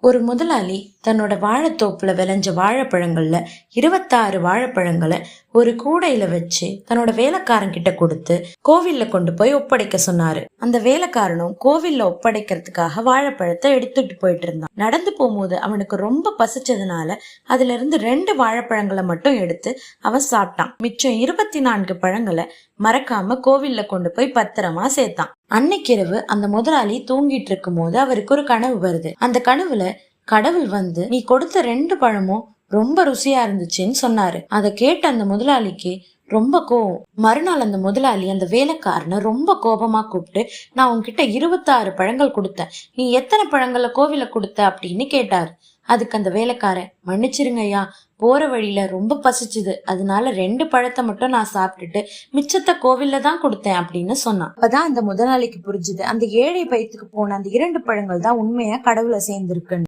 ஒரு முதலாளி தன்னோட வாழைத்தோப்புல விளைஞ்ச வாழைப்பழங்கள்ல 26 வாழைப்பழங்களை ஒரு கூடையில வச்சு தன்னோட வேலைக்காரன் கிட்ட கொடுத்து கோவில்ல கொண்டு போய் ஒப்படைக்க சொன்னாரு. அந்த வேலைக்காரனும் கோவில்ல ஒப்படைக்கிறதுக்காக வாழைப்பழத்தை எடுத்துட்டு போயிட்டு இருந்தான். நடந்து போகும்போது அவனுக்கு ரொம்ப பசிச்சதுனால அதுல இருந்து 2 வாழைப்பழங்களை மட்டும் எடுத்து அவன் சாப்பிட்டான். மிச்சம் 24 பழங்களை மறக்காம கோவில்ல கொண்டு போய் பத்திரமா சேர்த்தான். அன்னைக்கு இரவு அந்த முதலாளி தூங்கிட்டு இருக்கும் போது அவருக்கு ஒரு கனவு வருது. அந்த கனவுல கடவுள் வந்து நீ கொடுத்த 2 பழமும் ரொம்ப ருசியா இருந்துச்சுன்னு சொன்னாரு. அதை கேட்ட அந்த முதலாளிக்கு ரொம்ப கோவம். மறுநாள் அந்த முதலாளி அந்த வேலைக்காரனை ரொம்ப கோபமா கூப்பிட்டு, நான் உன்கிட்ட 26 பழங்கள் கொடுத்தேன், நீ எத்தனை பழங்களை கோவில கொடுத்த அப்படின்னு கேட்டாரு. அதுக்கு அந்த வேலைக்காரன், மன்னிச்சிருங்க ஐயா, போற வழியில ரொம்ப பசிச்சுது, அதனால 2 பழத்தை மட்டும் நான் சாப்பிட்டுட்டு மிச்சத்தை கோவில்ல தான் கொடுத்தேன் அப்படின்னு சொன்னான். அப்பதான் அந்த முதலாளிக்கு புரிஞ்சுது, அந்த ஏழை வயிற்றுக்கு போன அந்த 2 பழங்கள் தான் உண்மையா கடவுளை சேர்ந்திருக்குன்னு.